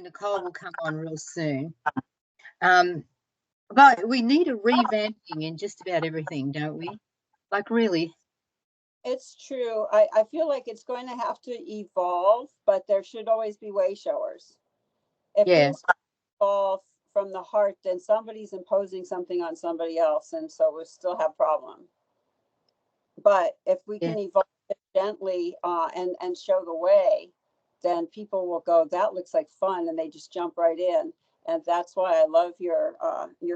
Nicole will come on real soon. But we need a revamping in just about everything, don't we? Like, really. It's true. I feel like it's going to have to evolve, but there should always be way showers. If things evolve from the heart, then somebody's imposing something on somebody else, and so we'll still have problem. But if we can evolve it gently and show the way, then people will go, that looks like fun, and they just jump right in. And that's why I love your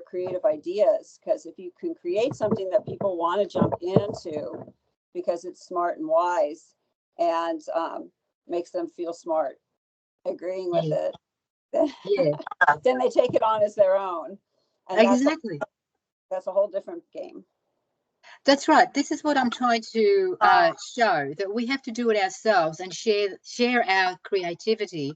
creative ideas, because if you can create something that people want to jump into because it's smart and wise and makes them feel smart, agreeing with it, then they take it on as their own. And exactly. That's a whole different game. That's right. This is what I'm trying to show, that we have to do it ourselves and share our creativity,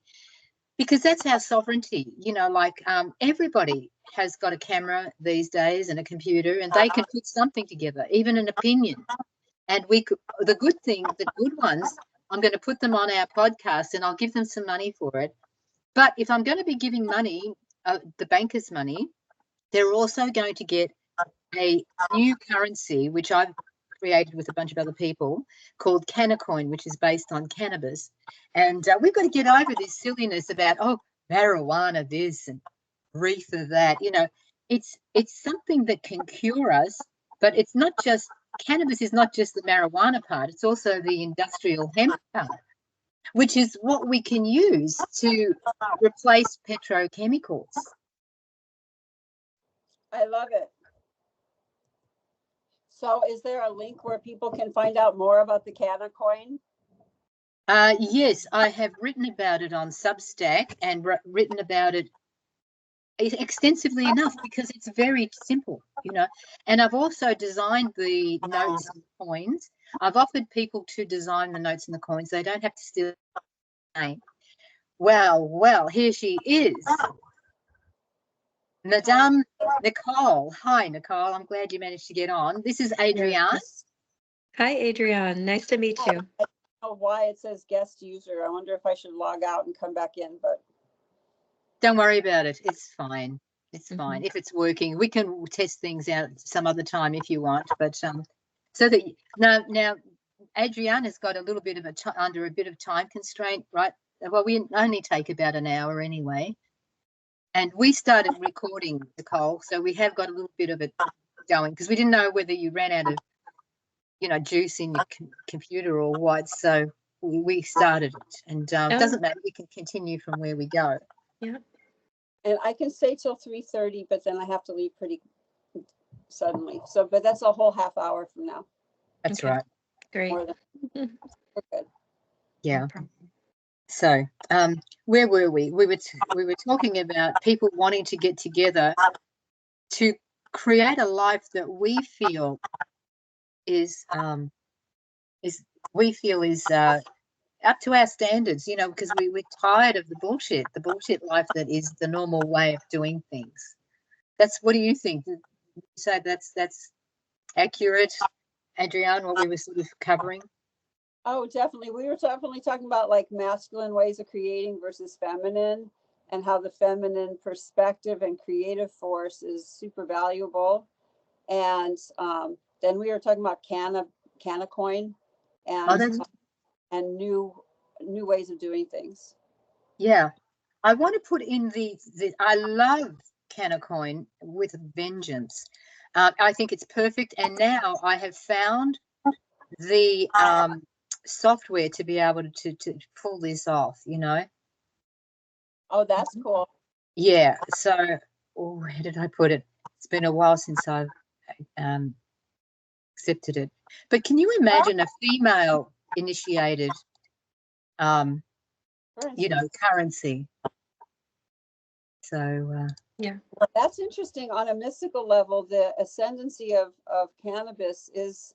because that's our sovereignty. You know, like everybody has got a camera these days and a computer, and they can put something together, even an opinion. And the good ones, I'm going to put them on our podcast and I'll give them some money for it. But if I'm going to be giving money, the bankers' money, they're also going to get a new currency, which I've created with a bunch of other people, called Cannacoin, which is based on cannabis. And we've got to get over this silliness about, marijuana this and reefer that. You know, it's something that can cure us, but it's not just, cannabis is not just the marijuana part, it's also the industrial hemp part, which is what we can use to replace petrochemicals. I love it. So is there a link where people can find out more about the Cannacoin? Yes, I have written about it on Substack and written about it extensively enough, because it's very simple, you know. And I've also designed the notes and coins. I've offered people to design the notes and the coins. They don't have to steal the name. Well, here she is. Madame Nicole. Hi, Nicole. I'm glad you managed to get on. This is Adrienne. Hi, Adrienne. Nice to meet you. I don't know why it says guest user. I wonder if I should log out and come back in, but don't worry about it. It's fine. It's fine. If it's working, we can test things out some other time if you want. But so that now Adrienne has got a little bit of under a bit of time constraint, right? Well, we only take about an hour anyway. And we started recording, Nicole, so we have got a little bit of it going, because we didn't know whether you ran out of, you know, juice in your computer or what. So we started it, and it doesn't matter. We can continue from where we go. Yeah. And I can stay till 3:30, but then I have to leave pretty suddenly. So, but that's a whole half hour from now. That's right. Great. We're good. Yeah. So, where were we? We were talking about people wanting to get together to create a life that we feel is up to our standards, you know, because we're tired of the bullshit life that is the normal way of doing things. What do you think? Did you say that's accurate, Adrienne, what we were sort of covering? Oh, definitely. We were definitely talking about like masculine ways of creating versus feminine, and how the feminine perspective and creative force is super valuable. And then we were talking about Cannacoin and new ways of doing things. Yeah. I want to put in I love Cannacoin with a vengeance. I think it's perfect. And now I have found the software to be able to pull this off, you know. Oh, that's cool. Yeah. So where did I put it? It's been a while since I've accepted it. But can you imagine a female initiated you know, currency? So yeah, that's interesting. On a mystical level, the ascendancy of cannabis is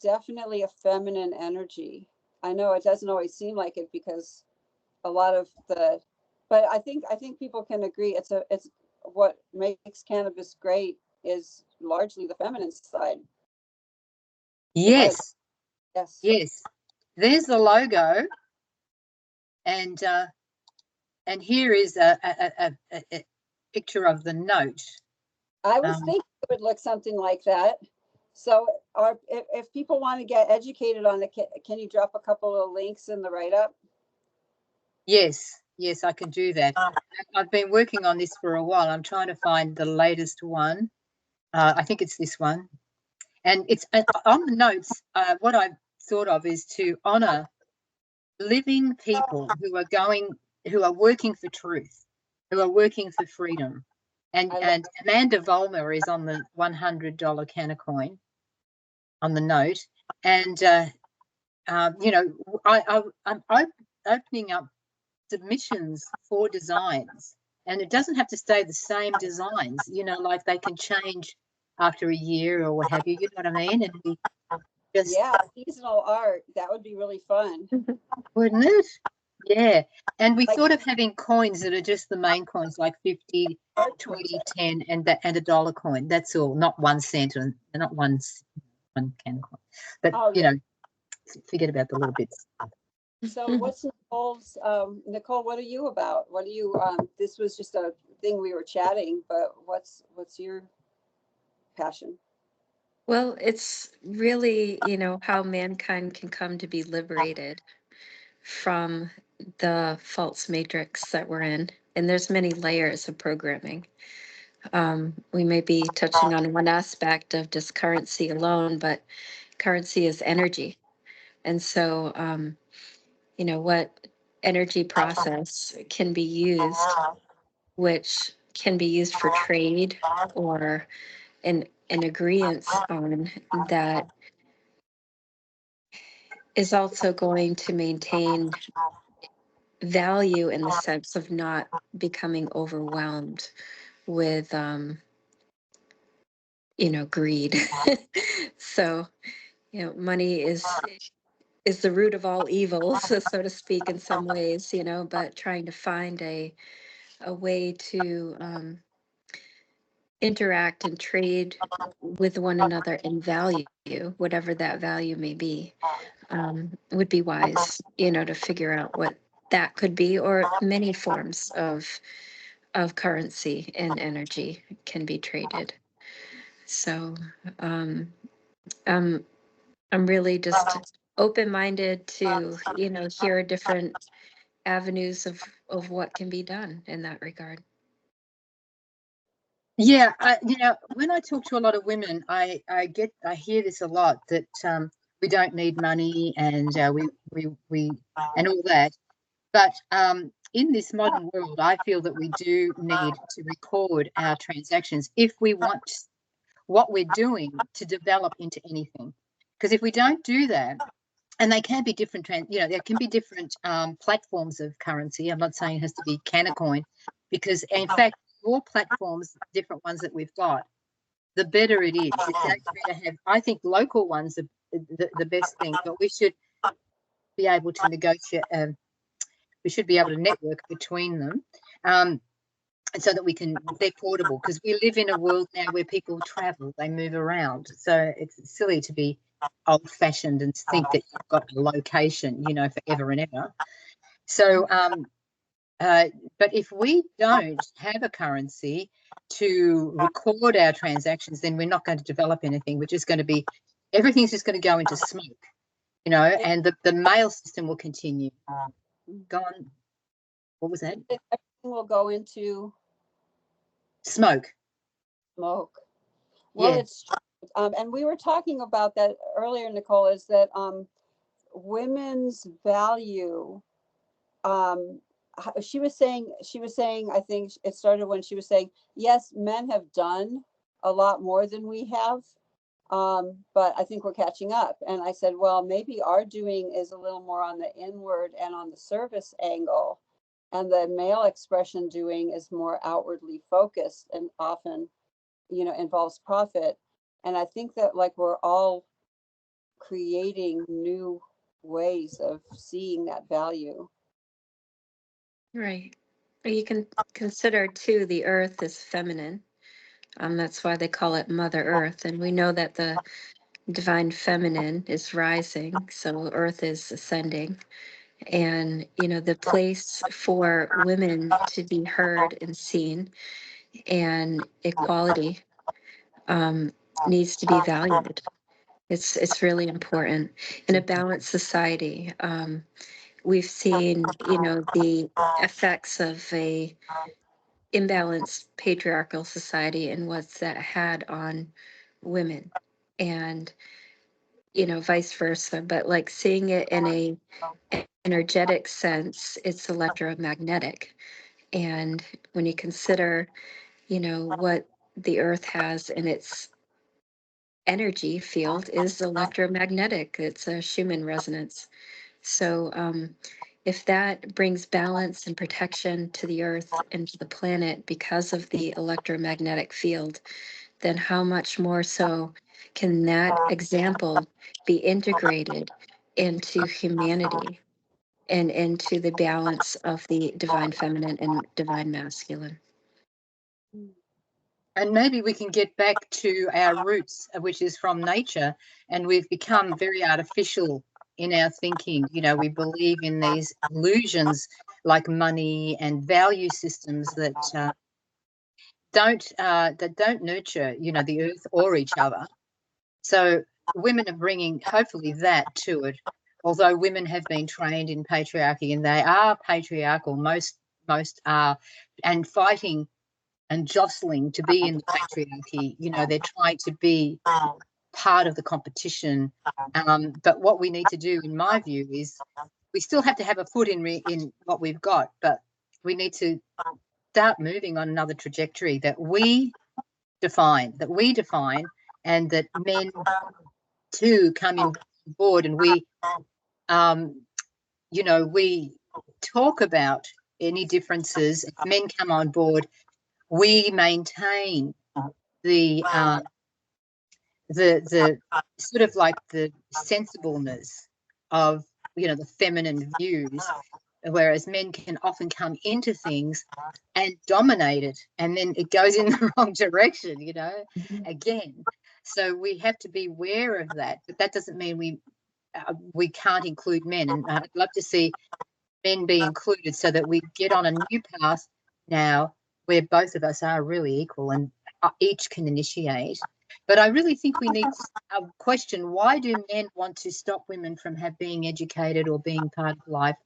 definitely a feminine energy. I know it doesn't always seem like it, because a lot of but I think people can agree it's what makes cannabis great is largely the feminine side. yes. Yes. There's the logo, and and here is a picture of the note. I was thinking it would look something like that. So if people want to get educated on it, can you drop a couple of links in the write-up? Yes, I can do that. I've been working on this for a while. I'm trying to find the latest one. I think it's this one. And it's on the notes, what I thought of is to honor living people who are working for truth, who are working for freedom. And Amanda Vollmer is on the $100 Cannacoin on the note. And, I'm opening up submissions for designs, and it doesn't have to stay the same designs, like they can change after a year or what have you, you know what I mean? And we just, yeah, seasonal art, that would be really fun. Wouldn't it? Yeah. And we thought of having coins that are just the main coins, like 50, 20, 10, and a dollar coin. That's all, not 1 cent and not one can coin. But forget about the little bits. So what's Nicole's, Nicole, what are you about? What are you, this was just a thing we were chatting, but what's your passion? Well, it's really, how mankind can come to be liberated from the false matrix that we're in. And there's many layers of programming. We may be touching on one aspect of just currency alone, but currency is energy. And so, what energy process can be used, which can be used for trade or an agreement on that is also going to maintain value in the sense of not becoming overwhelmed with greed. So money is the root of all evils, so to speak, in some ways, but trying to find a way to interact and trade with one another in value, whatever that value may be, would be wise, to figure out what that could be, or many forms of currency and energy can be traded. So I'm really just open-minded to hear different avenues of what can be done in that regard. Yeah, when I talk to a lot of women, I hear this a lot, that we don't need money, and we and all that. But in this modern world, I feel that we do need to record our transactions if we want what we're doing to develop into anything. Because if we don't do that, and they can be different, there can be different platforms of currency. I'm not saying it has to be Cannacoin, because in fact, more platforms, different ones that we've got, the better it is. It's actually to have, I think local ones are the best thing, but we should be able to negotiate, we should be able to network between them, so that they're portable, because we live in a world now where people travel, they move around. So it's silly to be old-fashioned and think that you've got a location, forever and ever. So, but if we don't have a currency to record our transactions, then we're not going to develop anything. We're just going to be, everything's just going to go into smoke, and the mail system will continue. Go on. What was that? Everything will go into smoke. Well, yeah. It's and we were talking about that earlier, Nicole, is that women's value, she was saying, I think it started when she was saying, yes, men have done a lot more than we have, but I think we're catching up. And I said, well, maybe our doing is a little more on the inward and on the service angle, and the male expression doing is more outwardly focused and often involves profit. And I think that we're all creating new ways of seeing that value. Right. You can consider too, the earth is feminine. That's why they call it Mother Earth. And we know that the divine feminine is rising. So earth is ascending. And, the place for women to be heard and seen and equality needs to be valued. It's really important in a balanced society. We've seen, the effects of a imbalanced patriarchal society and what's that had on women, and vice versa. But like seeing it in a energetic sense, it's electromagnetic. And when you consider, what the earth has in its energy field is electromagnetic, it's a Schumann resonance. So if that brings balance and protection to the earth and to the planet because of the electromagnetic field, then how much more so can that example be integrated into humanity and into the balance of the divine feminine and divine masculine? And maybe we can get back to our roots, which is from nature, and we've become very artificial in our thinking. We believe in these illusions like money and value systems that don't nurture, the earth or each other. So women are bringing hopefully that to it. Although women have been trained in patriarchy and they are patriarchal, most are, and fighting and jostling to be in the patriarchy. They're trying to be part of the competition. But what we need to do, in my view, is we still have to have a foot in what we've got, but we need to start moving on another trajectory that we define, and that men too come in board, and we we talk about any differences. If men come on board, we maintain the sort of like the sensibleness of the feminine views, whereas men can often come into things and dominate it, and then it goes in the wrong direction, again. So we have to be aware of that, but that doesn't mean we can't include men. And I'd love to see men be included so that we get on a new path now where both of us are really equal and each can initiate. But I really think we need to question, why do men want to stop women from being educated or being part of life?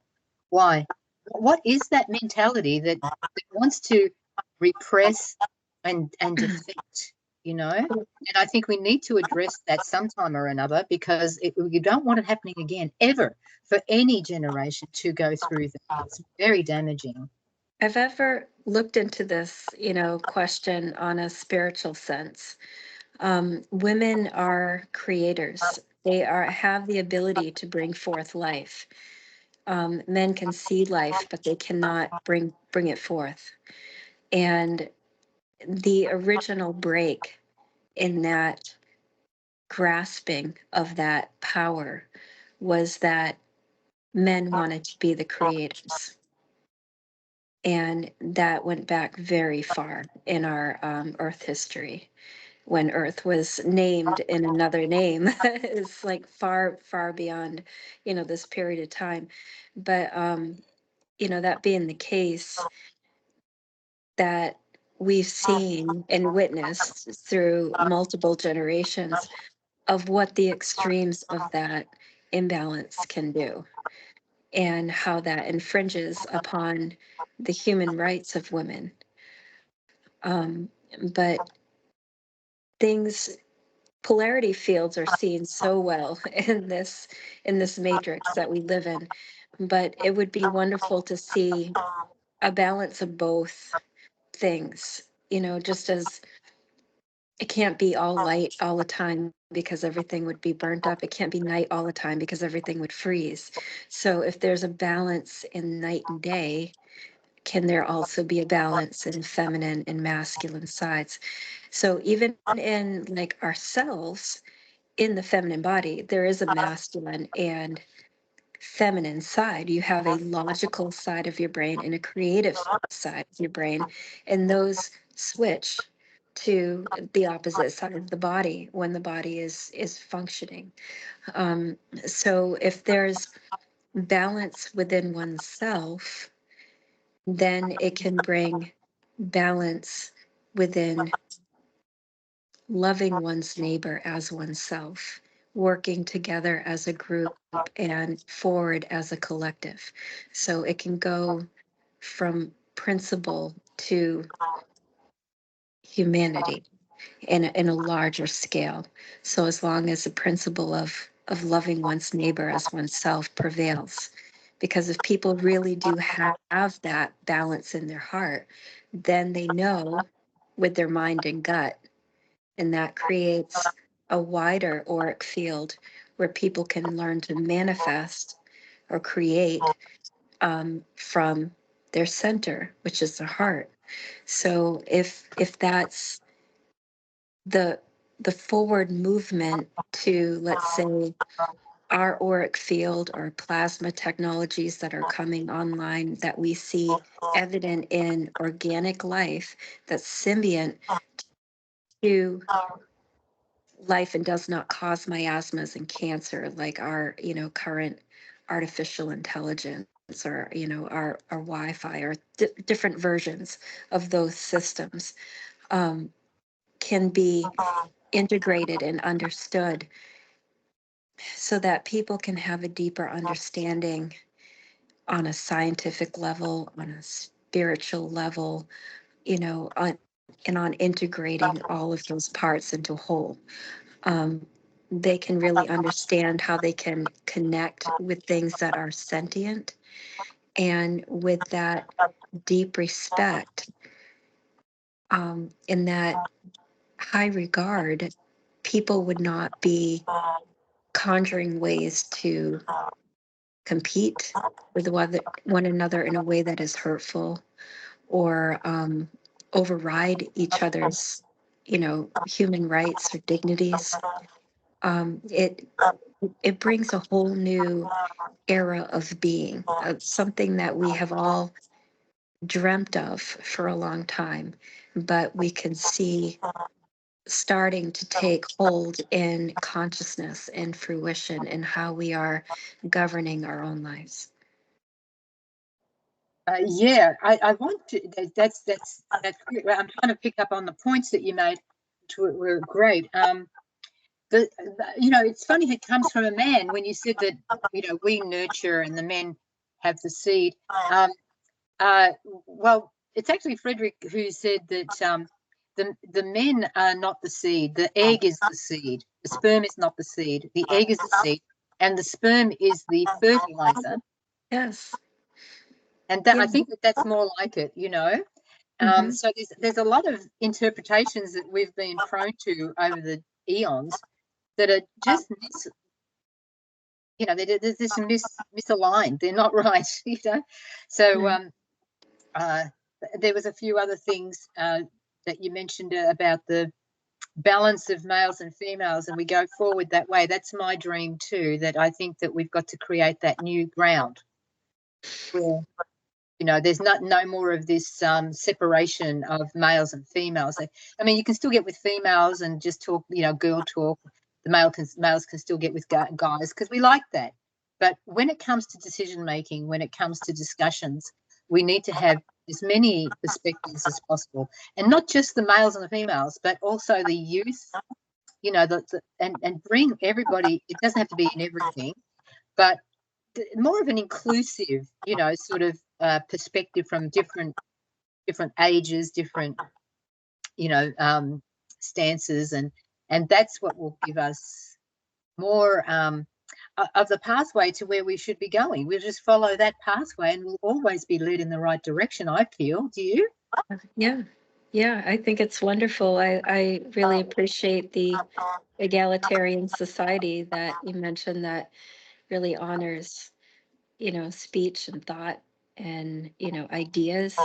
Why? What is that mentality that wants to repress and defeat, And I think we need to address that sometime or another, because you don't want it happening again, ever, for any generation to go through that. It's very damaging. I've ever looked into this, question on a spiritual sense. Women are creators. They have the ability to bring forth life. Men can see life, but they cannot bring it forth. And the original break in that grasping of that power was that men wanted to be the creators. And that went back very far in our Earth history, when Earth was named in another name. It's like far, far beyond, this period of time. But, that being the case, that we've seen and witnessed through multiple generations of what the extremes of that imbalance can do, and how that infringes upon the human rights of women. But things, polarity fields are seen so well in this matrix that we live in. But it would be wonderful to see a balance of both things, just as it can't be all light all the time because everything would be burnt up. It can't be night all the time because everything would freeze. So if there's a balance in night and day, can there also be a balance in feminine and masculine sides? So even in like ourselves, in the feminine body, there is a masculine and feminine side. You have a logical side of your brain and a creative side of your brain, and those switch to the opposite side of the body when the body is functioning. So if there's balance within oneself, then it can bring balance within loving one's neighbor as oneself, working together as a group and forward as a collective. So it can go from principle to humanity in a larger scale. So as long as the principle of loving one's neighbor as oneself prevails, because if people really do have that balance in their heart, then they know with their mind and gut, and that creates a wider auric field where people can learn to manifest or create from their center, which is their heart. So if that's the the forward movement to, let's say, our auric field or plasma technologies that are coming online that we see evident in organic life that's symbiont to life and does not cause miasmas and cancer like our current artificial intelligence, or our Wi-Fi, or different versions of those systems, can be integrated and understood so that people can have a deeper understanding on a scientific level, on a spiritual level, and on integrating all of those parts into whole. Um, they can really understand how they can connect with things that are sentient, and with that deep respect, in that high regard, people would not be conjuring ways to compete with one another in a way that is hurtful, or override each other's, human rights or dignities. It brings a whole new era of being, something that we have all dreamt of for a long time, but we can see starting to take hold in consciousness and fruition in how we are governing our own lives. Yeah, I want to. That's great. I'm trying to pick up on the points that you made, which were great. It's funny. It comes from a man when you said that. We nurture and the men have the seed. Well, it's actually Frederick who said that the men are not the seed. The egg is the seed. The sperm is not the seed. The egg is the seed, and the sperm is the fertilizer. Yes. And that, I think that's more like it. So there's a lot of interpretations that we've been prone to over the eons that are just there's this misaligned. They're not right. So there was a few other things that you mentioned about the balance of males and females, and we go forward that way. That's my dream too, that I think that we've got to create that new ground where there's no more of this separation of males and females. I mean, you can still get with females and just talk, girl talk. The males can still get with guys because we like that. But when it comes to decision making, when it comes to discussions, we need to have as many perspectives as possible, and not just the males and the females, but also the youth. And bring everybody. It doesn't have to be in everything, but more of an inclusive, sort of perspective from different ages, different, stances, and that's what will give us more of the pathway to where we should be going. We'll just follow that pathway, and we'll always be led in the right direction. I feel. Do you? Yeah, I think it's wonderful. I really appreciate the egalitarian society that you mentioned, that really honors, speech and thought and, ideas,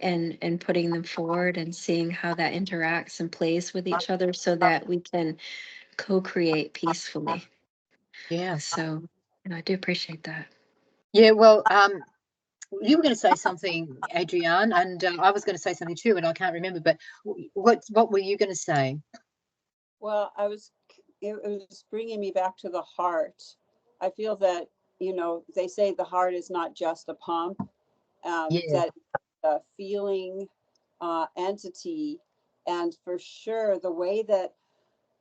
and putting them forward and seeing how that interacts and plays with each other so that we can co-create peacefully. Yeah. So, I do appreciate that. Yeah. Well, you were going to say something, Adrienne, and I was going to say something too, and I can't remember. But what were you going to say? Well, it was bringing me back to the heart. I feel that you know, they say the heart is not just a pump, Yeah. that a feeling entity. And for sure, the way that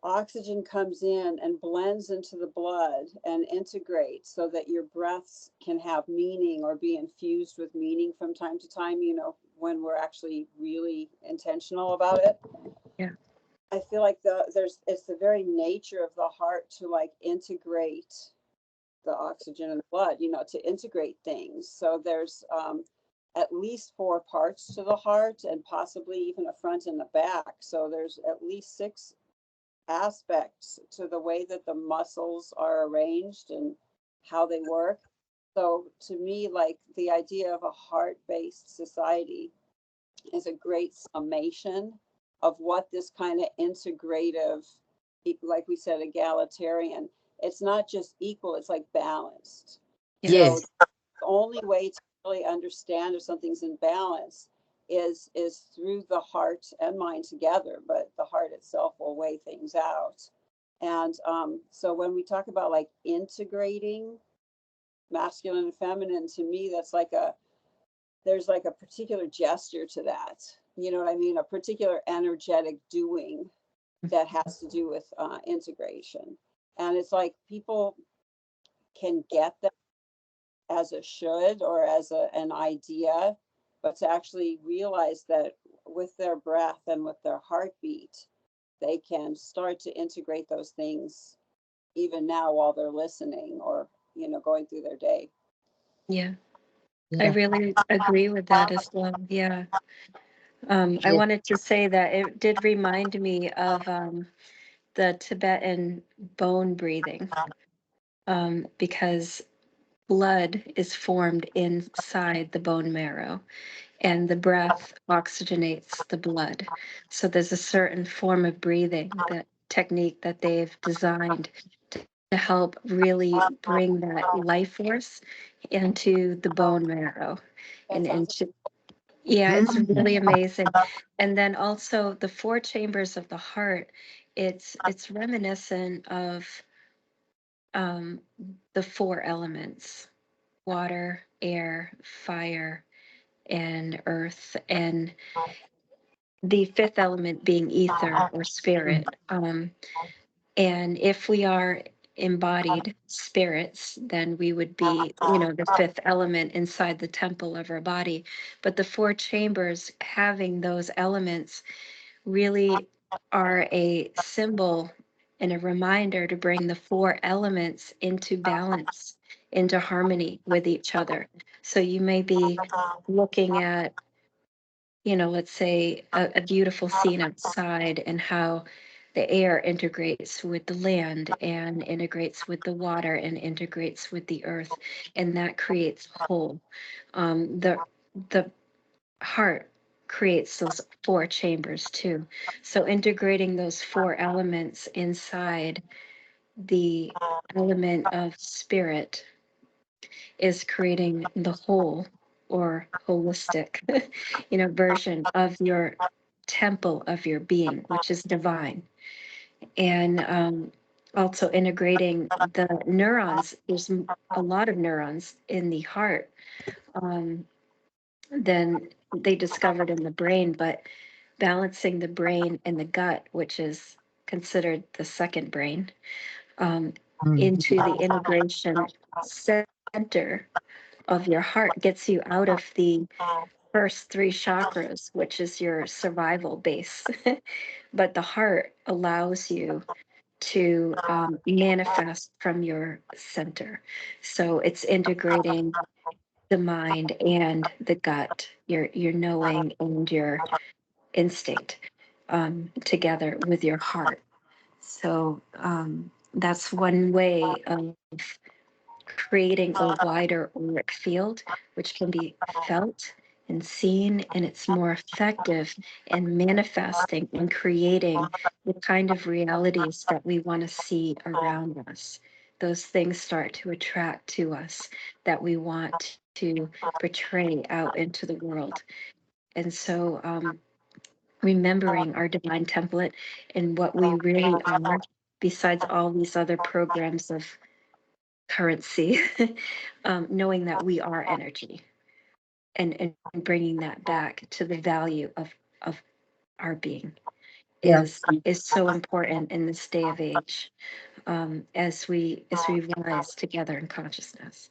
oxygen comes in and blends into the blood and integrates so that your breaths can have meaning or be infused with meaning from time to time, you know, when we're actually really intentional about it. Yeah. I feel like it's the very nature of the heart to like integrate the oxygen in the blood, you know, to integrate things. So there's at least four parts to the heart and possibly even a front and a back. So there's at least six aspects to the way that the muscles are arranged and how they work. So to me, like the idea of a heart-based society is a great summation of what this kind of integrative, like we said, egalitarian. It's not just equal; it's like balanced. So Yes. the only way to really understand if something's in balance is through the heart and mind together, but the heart itself will weigh things out. And so when we talk about like integrating masculine and feminine, to me that's like a there's like a particular gesture to that, you know what I mean, a particular energetic doing that has to do with integration. And it's like people can get that as a should or as an idea, but to actually realize that with their breath and with their heartbeat, they can start to integrate those things even now while they're listening or, you know, going through their day. Yeah. I Yeah. really agree with that as well. Yeah. I Yeah. wanted to say that it did remind me of the Tibetan bone breathing, because blood is formed inside the bone marrow, and the breath oxygenates the blood. So there's a certain form of breathing, that technique that they've designed to help really bring that life force into the bone marrow That and sounds into, yeah, it's Mm. really amazing. And then also the four chambers of the heart, it's reminiscent of um, the four elements: water, air, fire, and earth, and the fifth element being ether or Mm. spirit. And if we are embodied spirits, then we would be, you know, the fifth element inside the temple of our body. But the four chambers having those elements really are a symbol and a reminder to bring the four elements into balance, into harmony with each other. So you may be looking at, you know, let's say a beautiful scene outside, and how the air integrates with the land and integrates with the water and integrates with the earth, and that creates whole. The heart creates those four chambers too. So integrating those four elements inside the element of spirit is creating the whole or holistic, you know, version of your temple of your being, which is divine. And also integrating the neurons. There's a lot of neurons in the heart. Than they discovered in the brain, but balancing the brain and the gut, which is considered the second brain, um, Mm. into the integration center of your heart, gets you out of the first three chakras, which is your survival base. But the heart allows you to manifest from your center. So it's integrating the mind and the gut, your knowing and your instinct, together with your heart. So that's one way of creating a wider auric field, which can be felt and seen, and it's more effective in manifesting and creating the kind of realities that we want to see around us. Those things start to attract to us that we want to portray out into the world. And so, remembering our divine template and what we really are, besides all these other programs of currency, knowing that we are energy, and bringing that back to the value of our being is so important in this day of age, as we rise together in consciousness.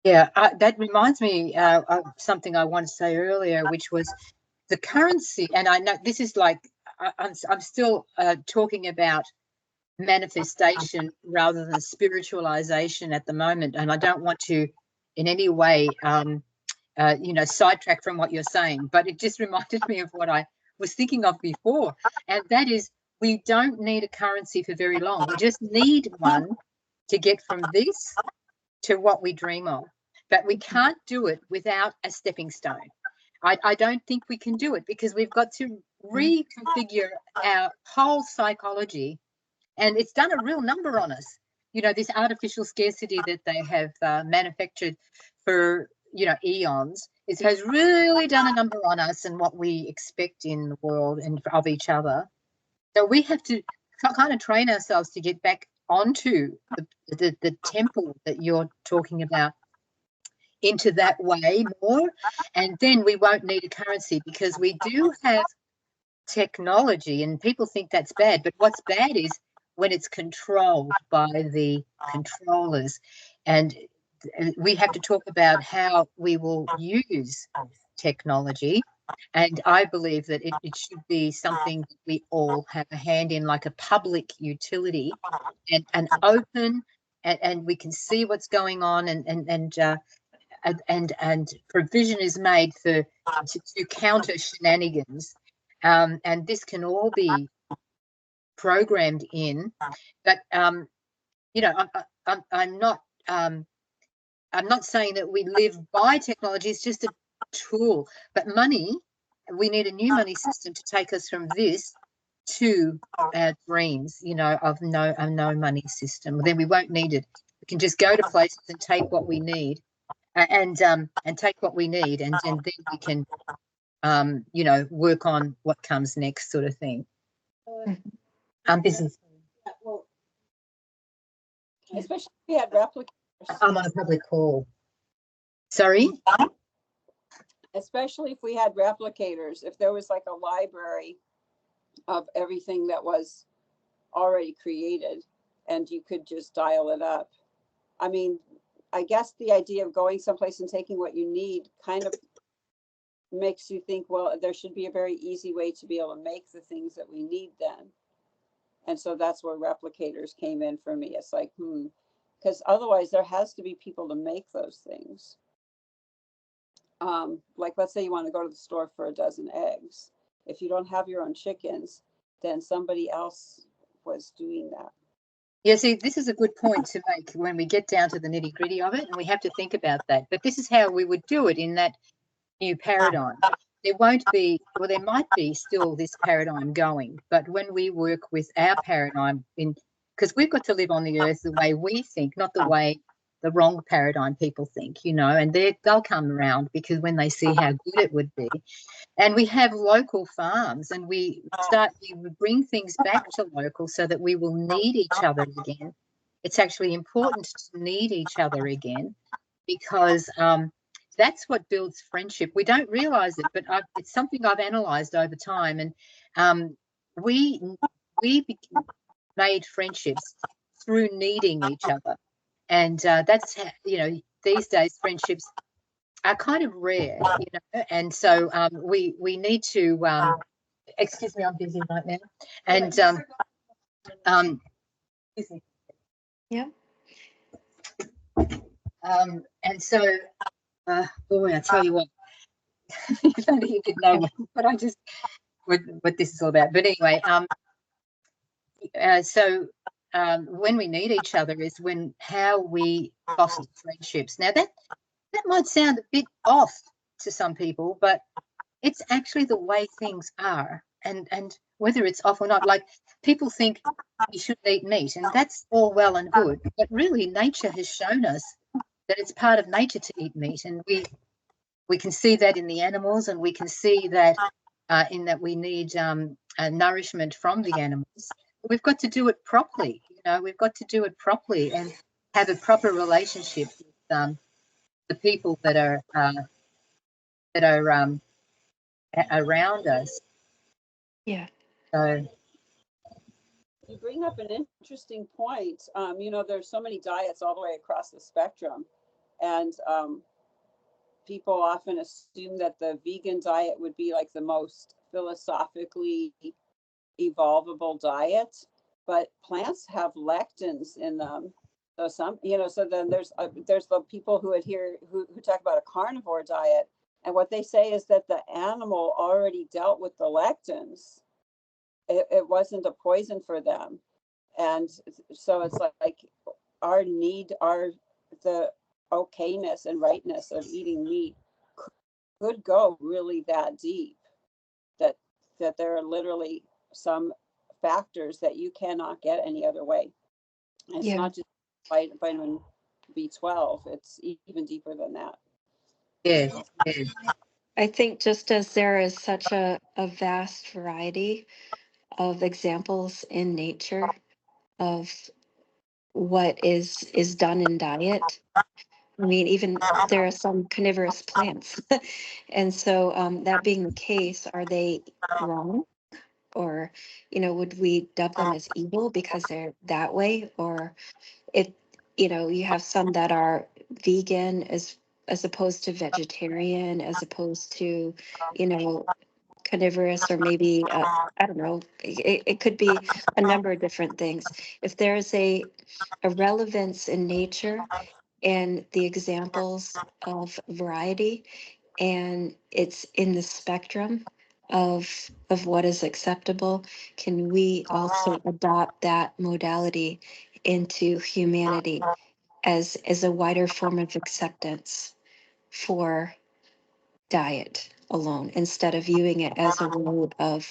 Yeah, that reminds me of something I wanted to say earlier, which was the currency. And I know this is like I'm still talking about manifestation rather than spiritualization at the moment, and I don't want to in any way sidetrack from what you're saying, but it just reminded me of what I was thinking of before, and that is we don't need a currency for very long. We just need one to get from this to what we dream of, but we can't do it without a stepping stone. I don't think we can do it because we've got to reconfigure our whole psychology, and it's done a real number on us. This artificial scarcity that they have manufactured for eons, it has really done a number on us and what we expect in the world and of each other. So we have to kind of train ourselves to get back onto the temple that you're talking about, into that way more, and then we won't need a currency because we do have technology, and people think that's bad, but what's bad is when it's controlled by the controllers. And we have to talk about how we will use technology, and I believe that it should be something that we all have a hand in, like a public utility, and open, and we can see what's going on, and provision is made to counter shenanigans, and this can all be programmed in. But I'm not saying that we live by technology. It's just a tool. But money, we need a new money system to take us from this to our dreams, of no money system. Then we won't need it. We can just go to places and take what we need, and take what we need, and then we can work on what comes next, sort of thing. I'm busy. Well, especially if we had replicators. I'm on a public call. Sorry? Especially if we had replicators, if there was like a library of everything that was already created and you could just dial it up. I mean, I guess the idea of going someplace and taking what you need kind of makes you think, well, there should be a very easy way to be able to make the things that we need then. And so that's where replicators came in for me. It's like, because otherwise there has to be people to make those things. Like, let's say you want to go to the store for a dozen eggs. If you don't have your own chickens, then somebody else was doing that. Yeah, see, this is a good point to make when we get down to the nitty gritty of it, and we have to think about that. But this is how we would do it in that new paradigm. There won't be, well, there might be still this paradigm going, but when we work with our paradigm, because we've got to live on the earth the way we think, not the way the wrong paradigm people think, and they'll come around because when they see how good it would be. And we have local farms, and we bring things back to local so that we will need each other again. It's actually important to need each other again, because that's what builds friendship. We don't realize it, but it's something I've analyzed over time, and we made friendships through needing each other. And that's how, these days friendships are kind of rare, and so we need to excuse me, I'm busy right now, and Yeah. And so boy, I tell you what, if only you could know what this is all about. But anyway, so when we need each other is how we foster friendships. Now that might sound a bit off to some people, but it's actually the way things are, and whether it's off or not. Like, people think you shouldn't eat meat, and that's all well and good, but really nature has shown us that it's part of nature to eat meat, and we can see that in the animals, and we can see that in that we need nourishment from the animals. We've got to do it properly, we've got to do it properly, and have a proper relationship with the people that are around us. Yeah. So you bring up an interesting point. There's so many diets all the way across the spectrum, and people often assume that the vegan diet would be like the most philosophically evolvable diet, but plants have lectins in them. So then there's the people who adhere who talk about a carnivore diet, and what they say is that the animal already dealt with the lectins. It wasn't a poison for them, and so it's like our need, the okayness and rightness of eating meat could go really that deep, that there are literally some factors that you cannot get any other way. And it's not just vitamin B12, it's even deeper than that. yeah, yeah. I think just as there is such a vast variety of examples in nature of what is done in diet. I mean, even there are some carnivorous plants. And so that being the case, are they wrong? Or, would we dub them as evil because they're that way? Or if, you have some that are vegan as opposed to vegetarian, as opposed to, you know, carnivorous, or maybe I don't know. It could be a number of different things. If there's a relevance in nature and the examples of variety, and it's in the spectrum of what is acceptable, can we also adopt that modality into humanity as a wider form of acceptance for diet alone, instead of viewing it as a road of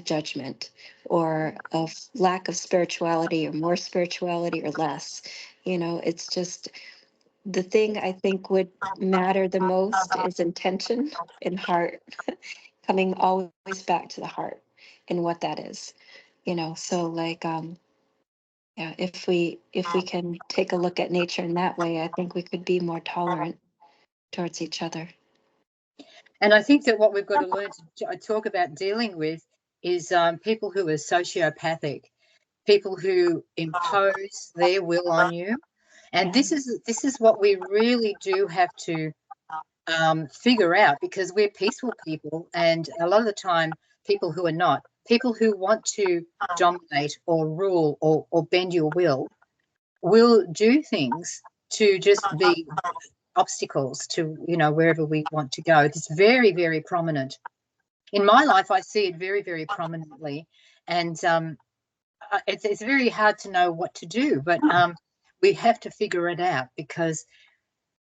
judgment, or of lack of spirituality, or more spirituality or less? It's just, the thing I think would matter the most is intention and heart, coming always back to the heart and what that is. So like yeah, if we can take a look at nature in that way, I think we could be more tolerant towards each other. And I think that what we've got to learn to talk about dealing with is people who are sociopathic, people who impose their will on you. And this is what we really do have to figure out, because we're peaceful people, and a lot of the time people who are not, people who want to dominate or rule or bend your will do things to just be obstacles to wherever we want to go. It's very, very prominent in my life. I see it very, very prominently, and it's very hard to know what to do, but we have to figure it out, because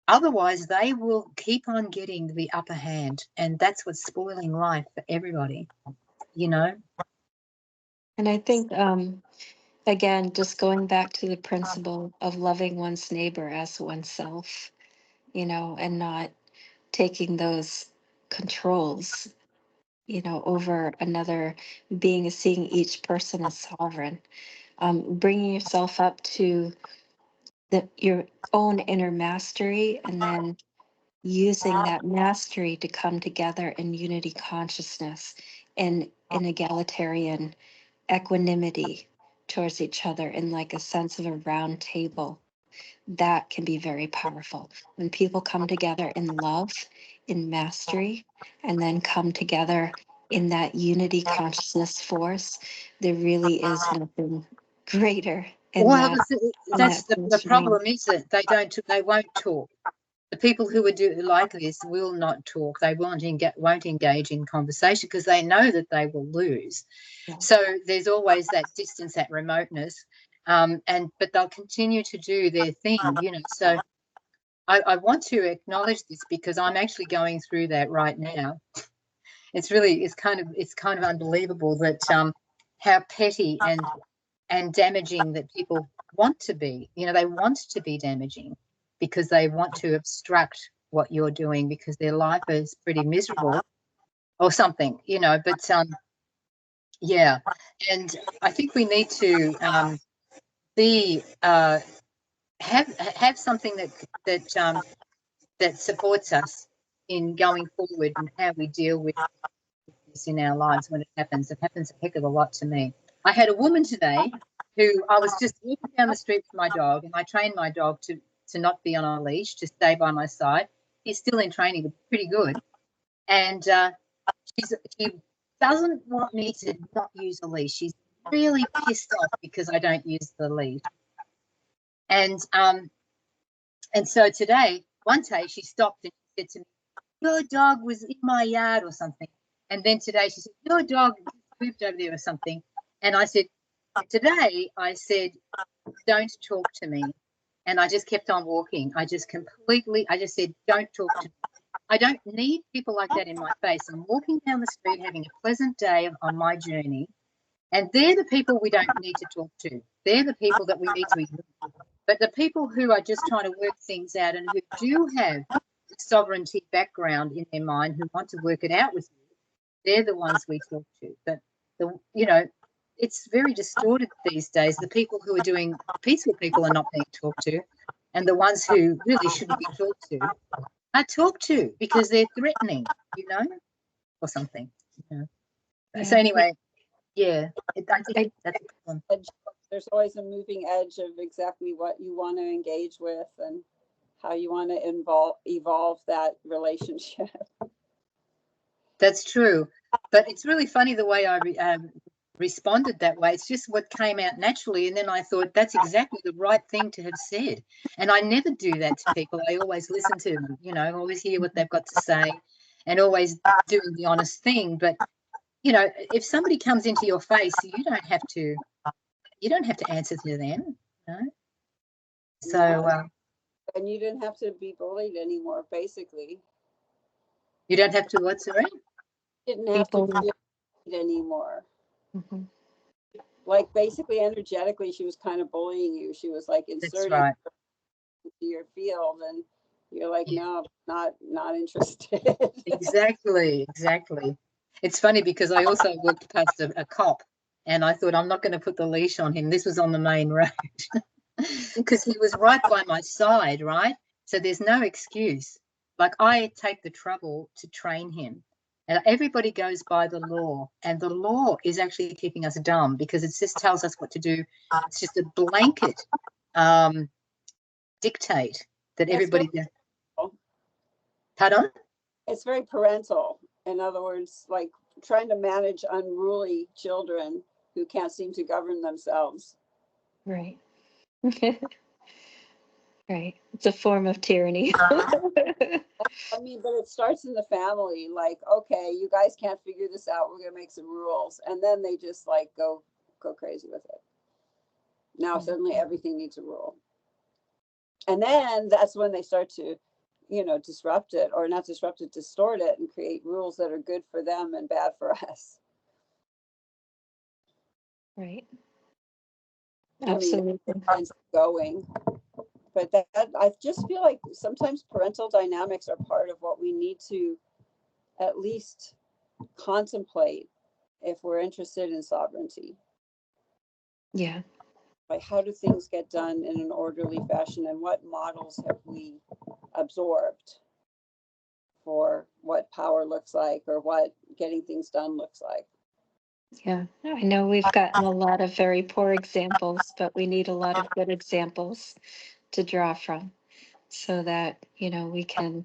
otherwise they will keep on getting the upper hand, and that's what's spoiling life for everybody. And I think again, just going back to the principle of loving one's neighbor as oneself, and not taking those controls, over another being, seeing each person as sovereign, bringing yourself up to your own inner mastery, and then using that mastery to come together in unity consciousness and in egalitarian equanimity towards each other, in like a sense of a round table. That can be very powerful when people come together in love, in mastery, and then come together in that unity consciousness force. There really is nothing greater in Well, that. that's the problem, is that they won't talk. The people who would do like this will not talk. They won't engage in conversation, because they know that they will lose. Yeah. So there's always that distance, that remoteness, but they'll continue to do their thing. So I want to acknowledge this, because I'm actually going through that right now. It's kind of unbelievable that how petty and damaging that people want to be. They want to be damaging, because they want to obstruct what you're doing, because their life is pretty miserable or something. But yeah, and I think we need to be have something that supports us in going forward and how we deal with this in our lives when it happens. It happens a heck of a lot to me. I had a woman today who I was just walking down the street with my dog, and I trained my dog to not be on a leash, to stay by my side. He's still in training, but pretty good. And she doesn't want me to not use a leash. She's really pissed off because I don't use the leash. And so today, one day she stopped and she said to me, "Your dog was in my yard," or something. And then today she said, "Your dog moved over there," or something. And I said, today I said, "Don't talk to me." And I just kept on walking. I just said, "Don't talk to me." I don't need people like that in my face. I'm walking down the street having a pleasant day on my journey. And they're the people we don't need to talk to. They're the people that we need to ignore. But the people who are just trying to work things out and who do have the sovereignty background in their mind, who want to work it out with you, they're the ones we talk to. But, it's very distorted these days. The people who are doing peaceful people are not being talked to. And the ones who really shouldn't be talked to are talked to because they're threatening, or something. Yeah. So anyway, I think that's a problem. There's always a moving edge of exactly what you want to engage with and how you want to evolve that relationship. That's true. But it's really funny the way I responded that way. It's just what came out naturally. And then I thought that's exactly the right thing to have said. And I never do that to people. I always listen to them, always hear what they've got to say and always doing the honest thing. But, if somebody comes into your face, you don't have to answer to them. So and you didn't have to be bullied anymore, basically. You don't have to what, sorry? You didn't have to be bullied anymore. Mm-hmm. Like basically energetically she was kind of bullying you. She was like inserting into your field and you're like, no, not interested. Exactly. It's funny because I also walked past a cop and I thought, I'm not going to put the leash on him. This was on the main road because he was right by my side, right? So there's no excuse. Like I take the trouble to train him. And everybody goes by the law, and the law is actually keeping us dumb because it just tells us what to do. It's just a blanket dictate that everybody does. Pardon? It's very parental. In other words, like trying to manage unruly children who can't seem to govern themselves. Right. Right. It's a form of tyranny. I mean, but it starts in the family. Like, okay, you guys can't figure this out. We're going to make some rules. And then they just like go crazy with it. Now suddenly everything needs a rule. And then that's when they start to, disrupt it, or not disrupt it, distort it and create rules that are good for them and bad for us. Right. Absolutely. I mean, going. But that I just feel like sometimes parental dynamics are part of what we need to at least contemplate if we're interested in sovereignty. Yeah. Like, how do things get done in an orderly fashion, and what models have we absorbed for what power looks like or what getting things done looks like? Yeah, I know we've gotten a lot of very poor examples, but we need a lot of good examples to draw from so that, we can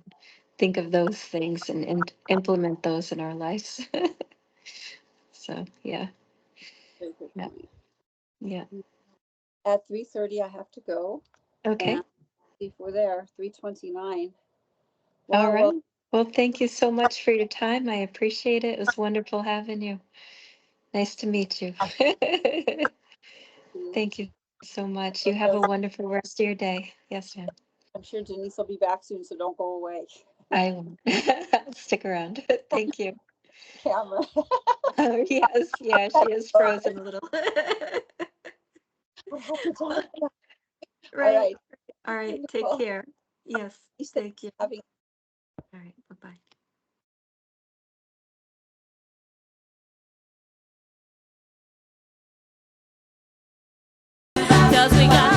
think of those things and implement those in our lives. So, yeah. Very good point. Yeah. At 3:30, I have to go. Okay. If we're there, 3:29. All right. Well, thank you so much for your time. I appreciate it. It was wonderful having you. Nice to meet you. Thank you so much. You have a wonderful rest of your day. Yes, ma'am. I'm sure Denise will be back soon, so don't go away. I will stick around. Thank you. Camera. Oh, yes. Yeah, she is frozen a little. Right. All right. Take care. Yes. Thank you. All right. Bye-bye. Cause we got